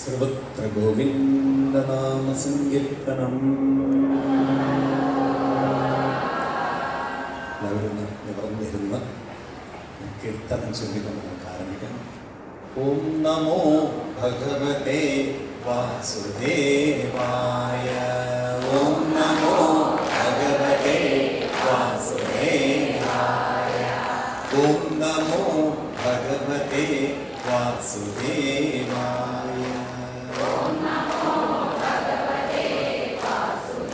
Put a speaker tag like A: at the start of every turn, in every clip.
A: സർവത്ര ഗോവിന്ദനാമ സങ്കീർത്തനം. എല്ലാവരും നിവർന്നിരുന്ന കീർത്തനം ചൊല്ലിക്കൊണ്ട് നമുക്ക് ആരംഭിക്കാം. ഓം നമോ ഭഗവതേ വാസുദേവായ. ഓം നമോ ഭഗവതേ വാസുദേവായ. ഓം നമോ ഭഗവതേ വാസുദേവായ. ഓം നമോ ഭഗവതേ വാസുദേവായ.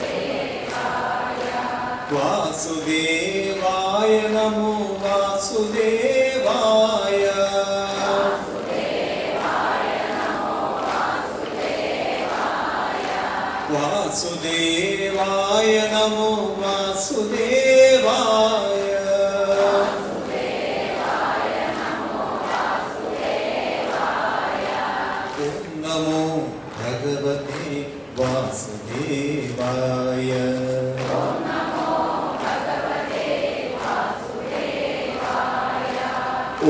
A: വാസുദേവായ നമോ വാസുദേവായ. വാസുദേവായ നമോ വാസുദേവായ. ഓം നമോ ഭഗവതേ വാസുദേവായ. ഓം നമോ ഭഗവതേ വാസുദേവായ.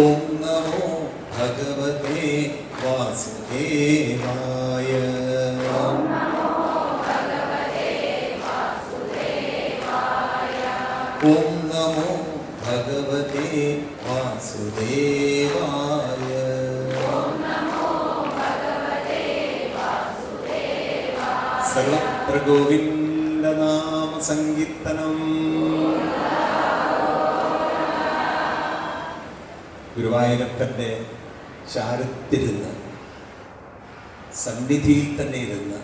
A: ഓം നമോ ഭഗവതേ വാസുദേവായ. ഓം നമോ ഭഗവതേ വാസുദേവായ. ഓം നമോ ഭഗവതേ വാസുദേവായ. സർവത്ര ഗോവിന്ദനാമ സങ്കീർത്തനം. ഗുരുവായൂരപ്പന്റെ ചാരത്തിരുന്ന് സന്നിധിയിൽ തന്നെ ഇരുന്ന്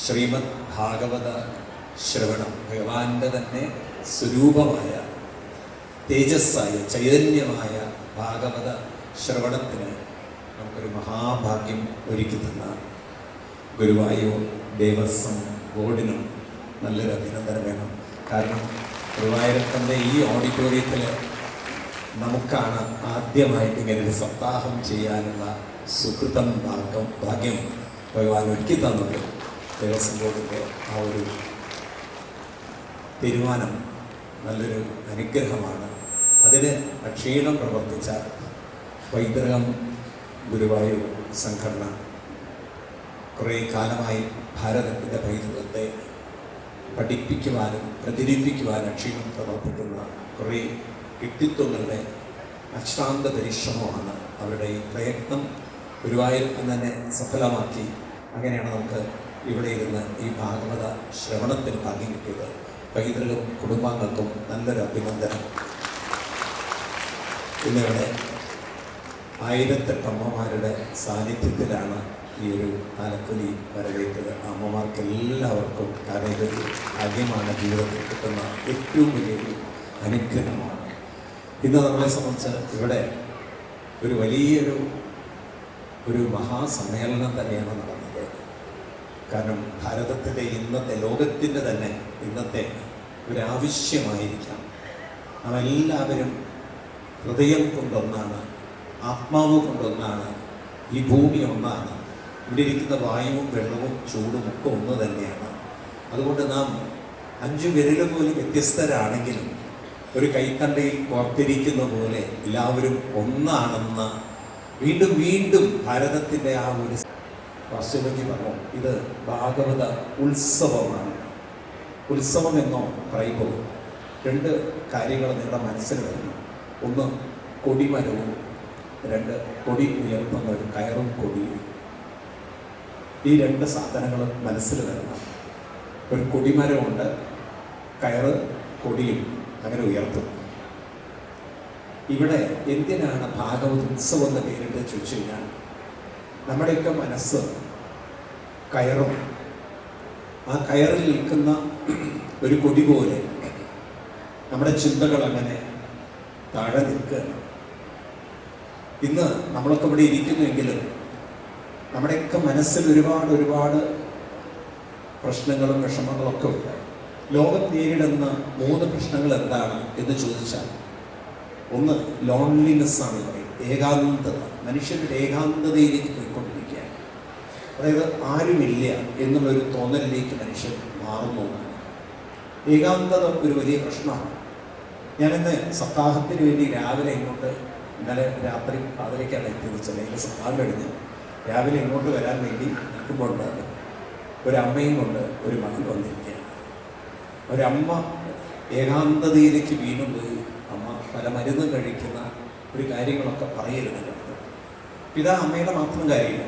A: ശ്രീമദ് ഭാഗവത ശ്രവണം, ഭഗവാന്റെ തന്നെ സ്വരൂപമായ തേജസ്സായ ചൈതന്യമായ ഭാഗവത ശ്രവണത്തിന് നമുക്കൊരു മഹാഭാഗ്യം ഒരുക്കി തന്ന ഗുരുവായൂർ ദേവസ്വം ബോർഡിനും നല്ലൊരു അഭിനന്ദനം വേണം. കാരണം ഗുരുവായൂരപ്പൻ്റെ ഈ ഓഡിറ്റോറിയത്തിൽ നമുക്കാണ് ആദ്യമായിട്ട് ഇങ്ങനെ ഒരു സപ്താഹം ചെയ്യാനുള്ള സുകൃതം ഭാഗ്യം ഭഗവാൻ ഒരുക്കി തന്നത്. ദേവസ്വം ബോർഡിൻ്റെ ആ ഒരു തീരുമാനം നല്ലൊരു അനുഗ്രഹമാണ്. അതിന് അക്ഷീണം പ്രവർത്തിച്ച പൈതൃകം ഗുരുവായൂർ സംഘടന കുറേ കാലമായി ഭാരതത്തിൻ്റെ പൈതൃകത്തെ പഠിപ്പിക്കുവാനും പ്രചരിപ്പിക്കുവാനും അക്ഷീണം പ്രവർത്തിക്കുന്ന കുറേ വ്യക്തിത്വങ്ങളുടെ അശ്രാന്ത പരിശ്രമമാണ്. അവരുടെ ഈ പ്രയത്നം ഗുരുവായൂരപ്പൻ തന്നെ സഫലമാക്കി. അങ്ങനെയാണ് നമുക്ക് ഇവിടെ ഇരുന്ന് ഈ ഭാഗവത ശ്രവണത്തിന് ഭാഗ്യം കിട്ടിയത്. പൈതൃകം കുടുംബാംഗങ്ങൾക്കും നല്ലൊരു അഭിനന്ദനം. ഇന്നിവിടെ 1008 അമ്മമാരുടെ സാന്നിധ്യത്തിലാണ് ഈ ഒരു താലപ്പൊലി വരവേറ്റത്. അമ്മമാർക്ക് എല്ലാവർക്കും കാരണം ഇതൊരു ഭാഗ്യമാണ്, ജീവിതത്തിൽ കിട്ടുന്ന ഏറ്റവും വലിയൊരു അനുഗ്രഹമാണ്. ഇന്ന് നമ്മളെ സംബന്ധിച്ച് ഇവിടെ ഒരു വലിയൊരു മഹാസമ്മേളനം തന്നെയാണ് നടന്നത്. കാരണം ഭാരതത്തിൻ്റെ ഇന്നത്തെ ലോകത്തിൻ്റെ തന്നെ ഇന്നത്തെ ഒരാവശ്യമായിരിക്കാം. നാം എല്ലാവരും ഹൃദയം കൊണ്ടൊന്നാണ്, ആത്മാവ് കൊണ്ടൊന്നാണ്, ഈ ഭൂമി ഒന്നാണ്, ഇവിടെ ഇരിക്കുന്ന വായുവും വെള്ളവും ചൂടും ഒക്കെ ഒന്ന് തന്നെയാണ്. അതുകൊണ്ട് നാം 5 വിരൽ പോലും വ്യത്യസ്തരാണെങ്കിലും ഒരു കൈത്തണ്ടയിൽ കോർത്തിരിക്കുന്ന പോലെ എല്ലാവരും ഒന്നാണെന്ന വീണ്ടും വീണ്ടും ഭാരതത്തിൻ്റെ ആ ഒരു വാസ്തുപതി പറഞ്ഞു. ഇത് ഭാഗവത ഉത്സവമാണ്. ഉത്സവം എന്നോ പറയുമ്പോൾ 2 കാര്യങ്ങൾ നിങ്ങളുടെ മനസ്സിൽ വരുന്നു. ഒന്ന് കൊടിമരവും, 2 കൊടി ഉയർത്തുന്ന ഒരു കയറും കൊടിയും. ഈ 2 സാധനങ്ങളും മനസ്സിൽ വരണം. ഒരു കൊടിമരമുണ്ട്, കയറ് കൊടിയും അങ്ങനെ ഉയർത്തും. ഇവിടെ എന്തിനാണ് ഭാഗവത ഉത്സവം എന്ന് പേരിട്ട് ചോദിച്ചു കഴിഞ്ഞാൽ നമ്മുടെയൊക്കെ മനസ്സ് കയറും. ആ കയറിൽ നിൽക്കുന്ന ഒരു കൊടി പോലെ നമ്മുടെ ചിന്തകൾ അങ്ങനെ താഴെ നിൽക്കുകയാണ്. ഇന്ന് നമ്മളൊക്കെ ഇവിടെ ഇരിക്കുന്നുവെങ്കിലും നമ്മുടെയൊക്കെ മനസ്സിൽ ഒരുപാട് പ്രശ്നങ്ങളും വിഷമങ്ങളൊക്കെ ഉണ്ട്. ലോകം നേരിടുന്ന 3 പ്രശ്നങ്ങൾ എന്താണ് എന്ന് ചോദിച്ചാൽ, ഒന്ന് ലോൺലിനെസ് ആണ് പറയും, ഏകാന്തത. മനുഷ്യരുടെ ഏകാന്തതയിലേക്ക് പോയിക്കൊണ്ടിരിക്കുകയാണ്. അതായത് ആരുമില്ല എന്നുള്ളൊരു തോന്നലിലേക്ക് മനുഷ്യൻ മാറുന്നതാണ്. ഏകാന്തത ഒരു വലിയ പ്രശ്നമാണ്. ഞാനിന്ന് സപ്താഹത്തിന് വേണ്ടി രാവിലെ ഇങ്ങോട്ട് ഇന്നലെ രാത്രി 11:00 എത്തിയത്. ചിലയിൽ സപ്താഹം കഴിഞ്ഞ് രാവിലെ ഇങ്ങോട്ട് വരാൻ വേണ്ടി നിൽക്കുമ്പോൾ ഒരമ്മയും കൊണ്ട് ഒരു മകൻ വന്നിരിക്കുകയാണ്. ഒരമ്മ ഏകാന്തതയിലേക്ക് വീണുപോയി. അമ്മ പല മരുന്ന് കഴിക്കുന്ന ഒരു കാര്യങ്ങളൊക്കെ പറയരുതല്ലോ. ഇതാ അമ്മയുടെ മാത്രം കാര്യമില്ല.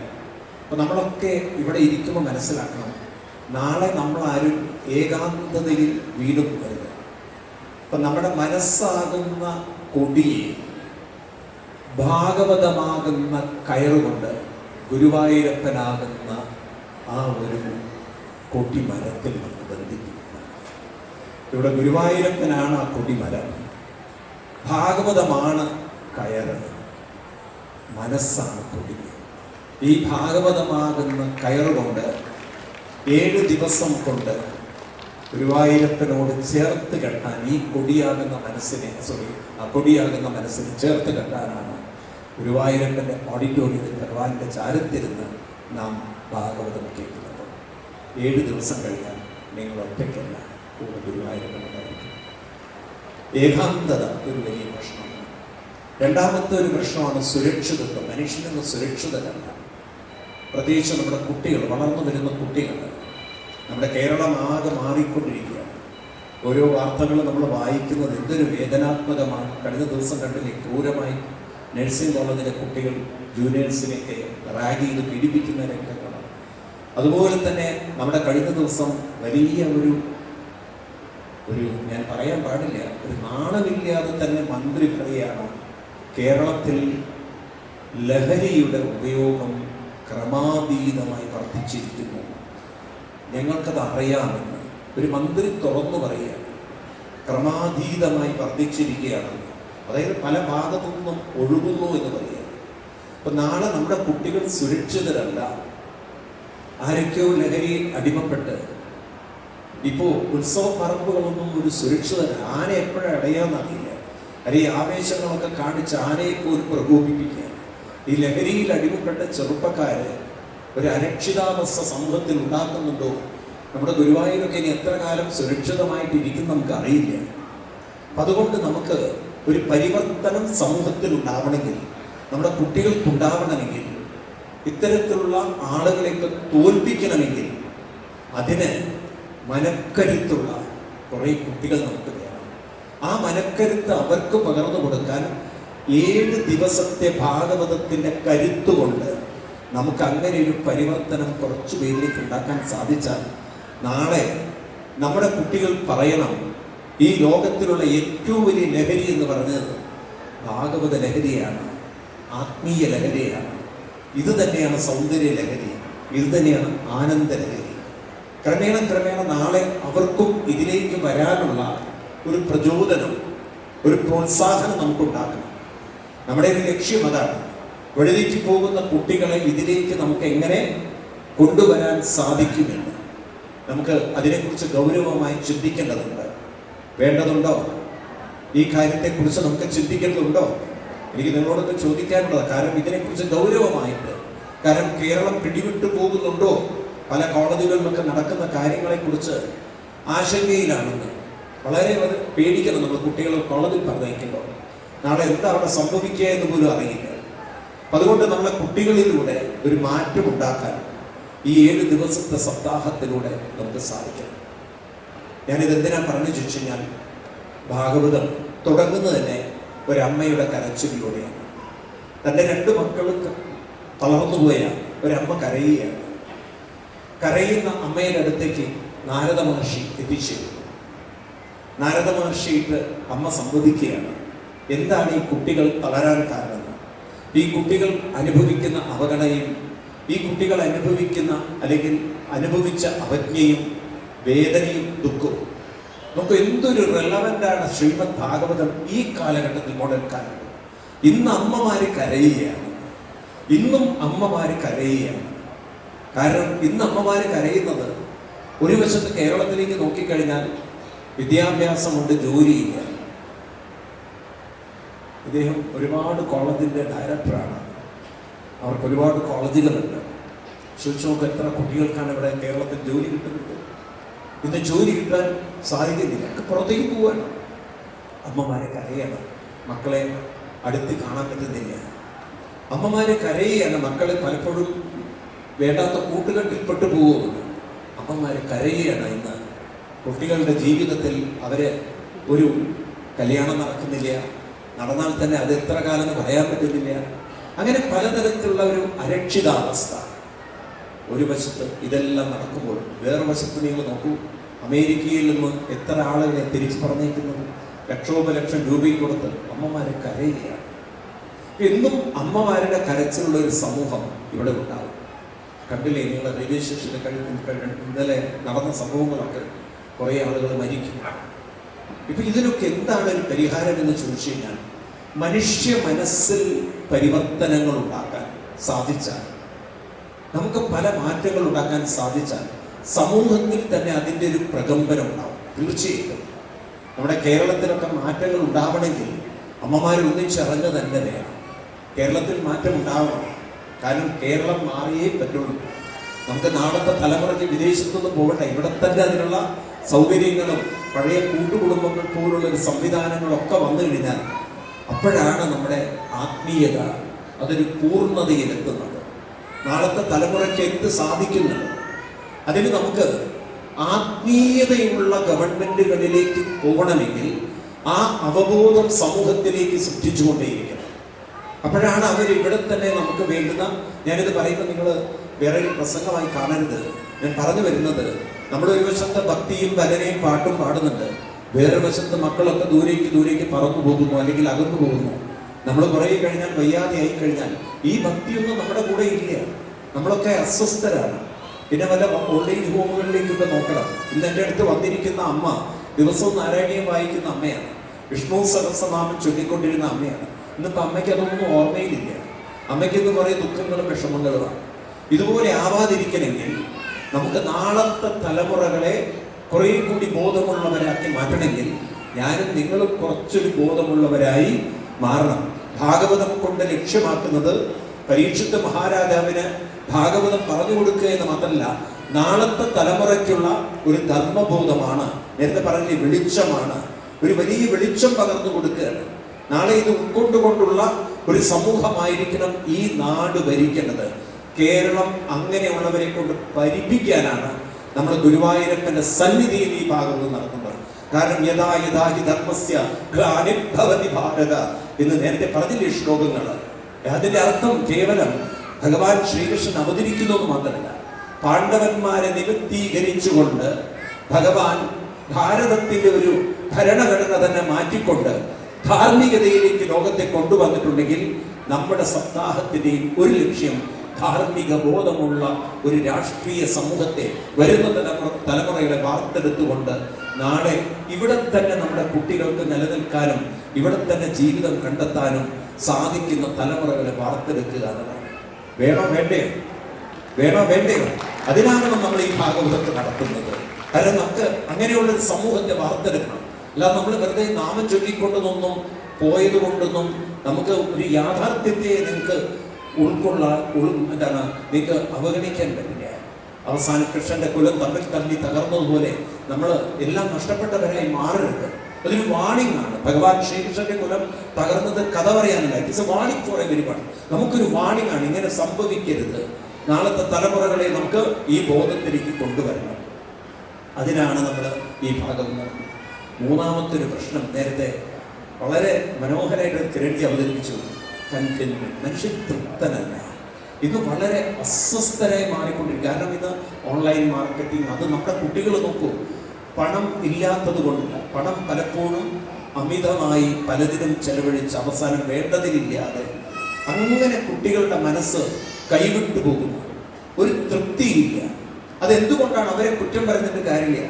A: അപ്പോൾ നമ്മളൊക്കെ ഇവിടെ ഇരിക്കുമ്പോൾ മനസ്സിലാക്കണം, നാളെ നമ്മളാരും ഏകാന്തതയിൽ വീണു പോകരുത്. അപ്പം നമ്മുടെ മനസ്സാകുന്ന കൊടിയെ ഭാഗവതമാകുന്ന കയറുകൊണ്ട് ഗുരുവായൂരപ്പനാകുന്ന ആ ഒരു കൊടിമരത്തിൽ നമ്മൾ ബന്ധിപ്പിക്കുന്നത്. ഇവിടെ ഗുരുവായൂരപ്പനാണ് ആ കൊടിമരം, ഭാഗവതമാണ് കയറ്, മനസ്സാണ് കൊടി. ഈ ഭാഗവതമാകുന്ന കയറുകൊണ്ട് 7 ദിവസം കൊണ്ട് ഗുരുവായൂരപ്പനോട് ചേർത്ത് കെട്ടാൻ, ഈ കൊടിയാകുന്ന മനസ്സിനെ ആ കൊടിയാകുന്ന മനസ്സിനെ ചേർത്ത് കെട്ടാനാണ് ഗുരുവായൂരപ്പൻ്റെ ഓഡിറ്റോറിയത്തിൽ ഭഗവാന്റെ ചാരത്തിരുന്ന് നാം ഭാഗവതം കേൾക്കുന്നത്. 7 ദിവസം കഴിഞ്ഞാൽ നിങ്ങൾ ഒറ്റയ്ക്കല്ല, കൂടെ ഗുരുവായൂരപ്പനുണ്ടായിരിക്കും. ഏകാന്തത ഒരു വലിയ പ്രശ്നമാണ്. രണ്ടാമത്തെ ഒരു പ്രശ്നമാണ് സുരക്ഷിതത്വം. മനുഷ്യനെന്ന് സുരക്ഷിതരല്ല. പ്രത്യേകിച്ച് നമ്മുടെ കുട്ടികൾ, വളർന്നു വരുന്ന കുട്ടികൾ. നമ്മുടെ കേരളം ആകെ മാറിക്കൊണ്ടിരിക്കുകയാണ്. ഓരോ വാർത്തകളും നമ്മൾ വായിക്കുന്നത് എന്തൊരു വേദനാത്മകമാണ്. കഴിഞ്ഞ ദിവസം കണ്ടില്ലേ, ക്രൂരമായി നഴ്സിംഗ് കോളേജിലെ കുട്ടികൾ ജൂനിയേഴ്സിനെയൊക്കെ റാഗ് ചെയ്ത് പീഡിപ്പിക്കുന്ന രംഗങ്ങളാണ്. അതുപോലെ തന്നെ നമ്മുടെ കഴിഞ്ഞ ദിവസം വലിയ ഒരു ഞാൻ പറയാൻ പാടില്ല, ഒരു നാണമില്ലാതെ തന്നെ മന്ത്രി പറയുകയാണ്, കേരളത്തിൽ ലഹരിയുടെ ഉപയോഗം ക്രമാതീതമായി വർദ്ധിച്ചിരിക്കുന്നു, ഞങ്ങൾക്കത് അറിയാമെന്ന് ഒരു മന്ത്രി തുറന്നു പറയുകയാണ്. ക്രമാതീതമായി വർദ്ധിച്ചിരിക്കുകയാണെന്ന്, അതായത് പല ഭാഗത്തു നിന്നും ഒഴുകുന്നു എന്ന് പറയുകയാണ്. അപ്പം നാളെ നമ്മുടെ കുട്ടികൾ സുരക്ഷിതരല്ല. ആരൊക്കെയോ ലഹരി അടിമപ്പെട്ട് ഇപ്പോൾ ഉത്സവ പറമ്പുകളൊന്നും ഒരു സുരക്ഷിതര. ആന എപ്പോഴും അടയാന്നറിയില്ല. ഈ ആവേശങ്ങളൊക്കെ കാണിച്ച് ആനയെ പോലും പ്രകോപിപ്പിക്കുക. ഈ ലഹരിയിൽ അടിമപ്പെട്ട ചെറുപ്പക്കാര് ഒരു അരക്ഷിതാവസ്ഥ സമൂഹത്തിൽ ഉണ്ടാക്കുന്നുണ്ടോ? നമ്മുടെ ഗുരുവായൂരൊക്കെ ഇനി എത്ര കാലം സുരക്ഷിതമായിട്ടിരിക്കും നമുക്ക് അറിയില്ല. അപ്പം അതുകൊണ്ട് നമുക്ക് ഒരു പരിവർത്തനം സമൂഹത്തിൽ ഉണ്ടാവണമെങ്കിൽ, നമ്മുടെ കുട്ടികൾക്കുണ്ടാവണമെങ്കിൽ, ഇത്തരത്തിലുള്ള ആളുകളെയൊക്കെ തോൽപ്പിക്കണമെങ്കിൽ അതിന് മനക്കരുത്തുള്ള കുറേ കുട്ടികൾ നമുക്ക് വേണം. ആ മനക്കരുത്ത് അവർക്ക് പകർന്നു കൊടുക്കാൻ 7 ദിവസത്തെ ഭാഗവതത്തിൻ്റെ കരുത്തുകൊണ്ട് നമുക്ക് അങ്ങനെ ഒരു പരിവർത്തനം കുറച്ചു പേരിലേക്ക് ഉണ്ടാക്കാൻ സാധിച്ചാൽ നാളെ നമ്മുടെ കുട്ടികൾ പറയണം, ഈ ലോകത്തിലുള്ള ഏറ്റവും വലിയ ലഹരി എന്ന് പറഞ്ഞത് ഭാഗവത ലഹരിയാണ്, ആത്മീയ ലഹരിയാണ്. ഇത് തന്നെയാണ് സൗന്ദര്യ ലഹരി, ഇത് തന്നെയാണ് ആനന്ദ ലഹരി. ക്രമേണ നാളെ അവർക്കും ഇതിലേക്ക് വരാനുള്ള ഒരു പ്രചോദനം, ഒരു പ്രോത്സാഹനം നമുക്കുണ്ടാക്കണം. നമ്മുടെ ഒരു ലക്ഷ്യം അതാണ്. വഴിതെറ്റി പോകുന്ന കുട്ടികളെ ഇതിലേക്ക് നമുക്ക് എങ്ങനെ കൊണ്ടുവരാൻ സാധിക്കുമെന്ന് നമുക്ക് അതിനെക്കുറിച്ച് ഗൗരവമായി ചിന്തിക്കേണ്ടതുണ്ട്. വേണ്ടതുണ്ടോ? ഈ കാര്യത്തെക്കുറിച്ച് നമുക്ക് ചിന്തിക്കേണ്ടതുണ്ടോ? എനിക്ക് നിങ്ങളോടൊക്കെ ചോദിക്കാനുള്ളത്. കാരണം ഇതിനെക്കുറിച്ച് ഗൗരവമായിട്ട്, കാരണം കേരളം പിടിവിട്ടു പോകുന്നുണ്ടോ? പല കോളേജുകളിലൊക്കെ നടക്കുന്ന കാര്യങ്ങളെക്കുറിച്ച് ആശങ്കയിലാണെന്ന് വളരെ പേടിക്കണം നമ്മൾ. കുട്ടികൾ കോളേജിൽ പറഞ്ഞയക്കുമ്പോൾ നാളെ എന്താ അവിടെ സംഭവിക്കുക എന്ന് പോലും അറിയില്ല. അതുകൊണ്ട് നമ്മളെ കുട്ടികളിലൂടെ ഒരു മാറ്റം ഉണ്ടാക്കാൻ ഈ 7 ദിവസത്തെ സപ്താഹത്തിലൂടെ നമുക്ക് സാധിക്കണം. ഞാനിതെന്തിനാ പറഞ്ഞു ചോദിച്ചു കഴിഞ്ഞാൽ, ഭാഗവതം തുടങ്ങുന്നത് തന്നെ ഒരമ്മയുടെ കരച്ചിലൂടെയാണ്. തൻ്റെ 2 മക്കൾക്ക് തളർന്നുപോയ ഒരമ്മ കരയുകയാണ്. കരയുന്ന അമ്മയുടെ അടുത്തേക്ക് നാരദ മഹർഷി എത്തിച്ചേരുന്നു. നാരദ മഹർഷിയിട്ട് അമ്മ സംവദിക്കുകയാണ്, എന്താണ് ഈ കുട്ടികൾ തളരാൻ കാരണം? ഈ കുട്ടികൾ അനുഭവിക്കുന്ന അവഗണനയും, ഈ കുട്ടികൾ അനുഭവിച്ച അവജ്ഞയും വേദനയും ദുഃഖവും നമുക്ക് എന്തൊരു റെലവൻ്റാണ് ശ്രീമദ് ഭാഗവതം ഈ കാലഘട്ടത്തിൽ, മോഡേൺ കാലഘട്ടം. ഇന്ന് അമ്മമാര് കരയുകയാണ്, ഇന്നും അമ്മമാര് കരയുകയാണ്. കാരണം ഇന്ന് അമ്മമാര് കരയുന്നത്, ഒരു വശത്ത് കേരളത്തിലേക്ക് നോക്കിക്കഴിഞ്ഞാൽ വിദ്യാഭ്യാസമുണ്ട്, ജോലിയില്ല. ഇദ്ദേഹം ഒരുപാട് കോളേജിൻ്റെ ഡയറക്ടറാണ്. അവർക്ക് ഒരുപാട് കോളേജുകളുണ്ട്. ചോദിച്ചു എത്ര കുട്ടികൾക്കാണ് ഇവിടെ കേരളത്തിൽ ജോലി കിട്ടുന്നത്? ഇന്ന് ജോലി കിട്ടാൻ സാധിക്കുന്നില്ല, പുറത്തേക്ക് പോവാണ്. അമ്മമാരെ കരയാണ്, മക്കളെ അടുത്ത് കാണാൻ പറ്റുന്നില്ല. അമ്മമാരെ കരയുകയാണ്, മക്കളെ പലപ്പോഴും വേണ്ടാത്ത കൂട്ടുകെട്ടിൽപ്പെട്ടു പോകുമെന്ന് അമ്മമാർ കരയുകയാണ്. ഇന്ന് കുട്ടികളുടെ ജീവിതത്തിൽ അവര് ഒരു കല്യാണം നടക്കുന്നില്ല, നടന്നാൽ തന്നെ അത് എത്ര കാലം എന്ന് പറയാൻ പറ്റുന്നില്ല. അങ്ങനെ പലതരത്തിലുള്ള ഒരു അരക്ഷിതാവസ്ഥ. ഒരു വശത്ത് ഇതെല്ലാം നടക്കുമ്പോൾ വേറെ വശത്ത് നിങ്ങൾ നോക്കൂ, അമേരിക്കയിൽ നിന്ന് എത്ര ആളുകളെ തിരിച്ചു പറഞ്ഞേക്കുന്നത്, ലക്ഷോപലക്ഷം രൂപയും കൊടുത്ത് അമ്മമാരെ കരയുകയാണ്. എന്നും അമ്മമാരുടെ കരച്ചിലുള്ള ഒരു സമൂഹം ഇവിടെ ഉണ്ടാവും. കണ്ടില്ലേ നിങ്ങൾ റെയിൽവേ സ്റ്റേഷനിൽ ഇന്നലെ നടന്ന സംഭവങ്ങളൊക്കെ, കുറേ ആളുകൾ മരിക്കും. ഇപ്പൊ ഇതിനൊക്കെ എന്താണ് ഒരു പരിഹാരം എന്ന് ചോദിച്ചു കഴിഞ്ഞാൽ, മനുഷ്യ മനസ്സിൽ പരിവർത്തനങ്ങൾ ഉണ്ടാക്കാൻ സാധിച്ചാൽ, നമുക്ക് പല മാറ്റങ്ങൾ ഉണ്ടാക്കാൻ സാധിച്ചാൽ സമൂഹത്തിൽ തന്നെ അതിൻ്റെ ഒരു പ്രകമ്പനം ഉണ്ടാവും. തീർച്ചയായിട്ടും നമ്മുടെ കേരളത്തിലൊക്കെ മാറ്റങ്ങൾ ഉണ്ടാവണമെങ്കിൽ അമ്മമാർ ഒന്നിച്ചിറങ്ങ് തന്നെ വേണം. കേരളത്തിൽ മാറ്റം ഉണ്ടാവണം. കാരണം കേരളം മാറിയേ പറ്റുള്ളൂ. നമുക്ക് നാളത്തെ തലമുറയ്ക്ക് വിദേശത്തൊന്നും പോകട്ടെ, ഇവിടെ തന്നെ അതിനുള്ള സൗകര്യങ്ങളും പഴയ കൂട്ടുകുടുംബങ്ങൾ പോലുള്ള ഒരു സംവിധാനങ്ങളൊക്കെ വന്നു കഴിഞ്ഞാൽ അപ്പോഴാണ് നമ്മുടെ ആത്മീയത അതൊരു പൂർണ്ണതയിലെത്തുന്നത്. നാളത്തെ തലമുറയ്ക്ക് എന്ത് സാധിക്കുന്നുണ്ട്, അതിന് നമുക്ക് ആത്മീയതയുള്ള ഗവൺമെന്റുകളിലേക്ക് പോകണമെങ്കിൽ ആ അവബോധം സമൂഹത്തിലേക്ക് സൃഷ്ടിച്ചുകൊണ്ടേയിരിക്കണം. അപ്പോഴാണ് അവർ ഇവിടെ തന്നെ നമുക്ക് വേണ്ടുന്ന, ഞാനിത് പറയുമ്പോൾ നിങ്ങൾ വേറെ പ്രസംഗമായി കാണരുത്. ഞാൻ പറഞ്ഞു വരുന്നത്, നമ്മുടെ ഒരു വശത്ത് ഭക്തിയും ഭജനയും പാട്ടും പാടുന്നുണ്ട്, വേറെ വശത്ത് മക്കളൊക്കെ ദൂരേക്ക് പറന്നു പോകുന്നു, അല്ലെങ്കിൽ അകന്നു പോകുന്നു. നമ്മൾ കുറേ കഴിഞ്ഞാൽ, വയ്യാതെയായി കഴിഞ്ഞാൽ ഈ ഭക്തിയൊന്നും നമ്മുടെ കൂടെ ഇല്ല. നമ്മളൊക്കെ അസ്വസ്ഥരാണ്. പിന്നെ വല്ല ഓൾഡ് ഹോമുകളിലേക്കൊക്കെ നോക്കണം. ഇന്ന് എൻ്റെ അടുത്ത് വന്നിരിക്കുന്ന അമ്മ ദിവസവും നാരായണീയം വായിക്കുന്ന അമ്മയാണ്, വിഷ്ണു സഹസ്രനാമം ചൊല്ലിക്കൊണ്ടിരുന്ന അമ്മയാണ്. ഇന്നിപ്പോൾ അമ്മയ്ക്ക് അതൊന്നും ഓർമ്മയിലില്ല. അമ്മയ്ക്ക് ഇന്ന് കുറേ ദുഃഖങ്ങളും വിഷമങ്ങളുമാണ്. ഇതുപോലെ ആവാതിരിക്കണമെങ്കിൽ നമുക്ക് നാളത്തെ തലമുറകളെ കുറേ കൂടി ബോധമുള്ളവരാക്കി മാറ്റണമെങ്കിൽ ഞാനും നിങ്ങളും കുറച്ചൊരു ബോധമുള്ളവരായി മാറണം. ഭാഗവതം കൊണ്ട് ലക്ഷ്യമാക്കുന്നത് പരീക്ഷിത്ത് മഹാരാജാവിന് ഭാഗവതം പറഞ്ഞു കൊടുക്കുക എന്ന് മാത്രമല്ല, നാളത്തെ തലമുറയ്ക്കുള്ള ഒരു ധർമ്മബോധമാണ്. നേരത്തെ പറഞ്ഞ വെളിച്ചമാണ്, ഒരു വലിയ വെളിച്ചം പകർന്നു കൊടുക്കുകയാണ്. നാളെ ഇത് ഉൾക്കൊണ്ടുകൊണ്ടുള്ള ഒരു സമൂഹമായിരിക്കണം ഈ നാട് ഭരിക്കേണ്ടത്. കേരളം അങ്ങനെയുള്ളവരെ കൊണ്ട് പരിപ്പിക്കാനാണ് നമ്മൾ ഗുരുവായൂരപ്പന്റെ സന്നിധിയിൽ ഈ ഭാഗവതം നടത്തുന്നത്. കാരണം യഥാ യഥാ ഹി ധർമ്മസ്യ ഗ്ലാനിർഭവതി ഭാരത എന്ന് നേരത്തെ പറഞ്ഞില്ലേ ശ്ലോകങ്ങൾ. അതിന്റെ അർത്ഥം കേവലം ഭഗവാൻ ശ്രീകൃഷ്ണൻ അവതരിക്കുന്നു എന്ന് മാത്രമല്ല, പാണ്ഡവന്മാരെ നിവൃത്തീകരിച്ചുകൊണ്ട് ഭഗവാൻ ഭാരതത്തിന്റെ ഒരു ഭരണഘടന തന്നെ മാറ്റിക്കൊണ്ട് ധാർമ്മികതയിലേക്ക് ലോകത്തെ കൊണ്ടുവന്നിട്ടുണ്ടെങ്കിൽ നമ്മുടെ സപ്താഹത്തിന്റെയും ഒരു ലക്ഷ്യം ധാർമ്മിക ബോധമുള്ള ഒരു രാഷ്ട്രീയ സമൂഹത്തെ വരുന്ന തലമുറകളെ വാർത്തെടുത്തുകൊണ്ട് നാളെ ഇവിടെ തന്നെ നമ്മുടെ കുട്ടികൾക്ക് നിലനിൽക്കാനും ഇവിടെ തന്നെ ജീവിതം കണ്ടെത്താനും സാധിക്കുന്ന തലമുറകളെ വാർത്തെടുക്കുക എന്നതാണ്. വേണോ വേണ്ടയോ? വേണോ വേണ്ടയോ? അതിനാണ് നമ്മൾ ഈ ഭാഗവതത്തെ നടത്തുന്നത്. കാരണം നമുക്ക് അങ്ങനെയുള്ളൊരു സമൂഹത്തെ വാർത്തെടുക്കണം. അല്ലാതെ നമ്മൾ വെറുതെ നാമം ചൊല്ലിക്കൊണ്ടതൊന്നും പോയത് കൊണ്ടൊന്നും നമുക്ക് ഒരു യാഥാർത്ഥ്യത്തെ നിങ്ങൾക്ക് നിങ്ങൾക്ക് അവഗണിക്കാൻ പറ്റില്ല. അവസാനം കൃഷ്ണന്റെ കുലം തമ്മിൽ തകർന്നതുപോലെ നമ്മൾ എല്ലാം നഷ്ടപ്പെട്ടവരായി മാറരുത്. അതൊരു വാണിംഗ് ആണ്. ഭഗവാൻ ശ്രീകൃഷ്ണന്റെ കുലം തകർന്നത് കഥ പറയാനല്ല, it's A warning for everyone. നമുക്കൊരു വാണിംഗ് ആണ്, ഇങ്ങനെ സംഭവിക്കരുത്. നാളത്തെ തലമുറകളെ നമുക്ക് ഈ ബോധത്തിലേക്ക് കൊണ്ടുവരണം. അതിനാണ് നമ്മൾ ഈ ഭാഗം നടത്തുന്നത്. മൂന്നാമത്തെ ഒരു പ്രശ്നം നേരത്തെ വളരെ മനോഹരമായിട്ട് കിരൺജി അവതരിപ്പിച്ചു. മനുഷ്യൻ തൃപ്തനല്ല. ഇത് വളരെ അസ്വസ്ഥരായി മാറിക്കൊണ്ടിരിക്കും. കാരണം ഇത് ഓൺലൈൻ മാർക്കറ്റിംഗ്, അത് നമ്മുടെ കുട്ടികൾ നോക്കൂ. പണം ഇല്ലാത്തത് കൊണ്ടില്ല, പണം പലപ്പോഴും അമിതമായി പലതിനും ചെലവഴിച്ച് അവസാനം വേണ്ടതിലില്ലാതെ അങ്ങനെ കുട്ടികളുടെ മനസ്സ് കൈവിട്ടു പോകുന്നു. ഒരു തൃപ്തിയില്ല. അതെന്തുകൊണ്ടാണ്? അവരെ കുറ്റം പറഞ്ഞിട്ട് കാര്യമില്ല.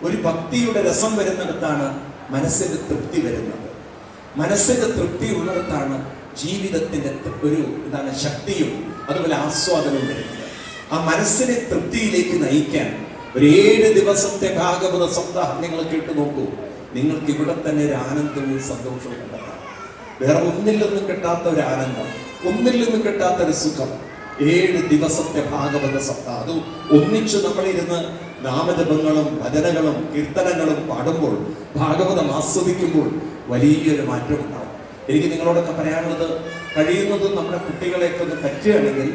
A: ഒരു ഭക്തിയുടെ രസം വരുന്നിടത്താണ് മനസ്സിന് തൃപ്തി വരുന്നത്. മനസ്സിന് തൃപ്തി ഉള്ളിടത്താണ് ജീവിതത്തിന്റെ ഒരു ശക്തിയും അതുപോലെ ആസ്വാദനവും വരുന്നത്. ആ മനസ്സിനെ തൃപ്തിയിലേക്ക് നയിക്കാൻ ഒരു 7 ദിവസത്തെ ഭാഗവത സപ്താഹം നിങ്ങൾ കേട്ടു നോക്കൂ. നിങ്ങൾക്ക് ഇവിടെ തന്നെ ഒരു ആനന്ദവും സന്തോഷവും കണ്ടെത്താം. വേറെ ഒന്നിൽ നിന്നും കിട്ടാത്ത ഒരു ആനന്ദം, ഒന്നിൽ നിന്നും കിട്ടാത്ത ഒരു സുഖം 7 ദിവസത്തെ ഭാഗവത സപ്താഹം. അത് ഒന്നിച്ച് നമ്മളിരുന്ന് നാമജപങ്ങളും ഭജനകളും കീർത്തനങ്ങളും പാടുമ്പോൾ, ഭാഗവതം ആസ്വദിക്കുമ്പോൾ വലിയൊരു മാറ്റം ഉണ്ടാവും. എനിക്ക് നിങ്ങളോടൊക്കെ പറയാനുള്ളത്, കഴിയുന്നതും നമ്മുടെ കുട്ടികളെയൊക്കെ ഒന്ന് പറ്റുകയാണെങ്കിൽ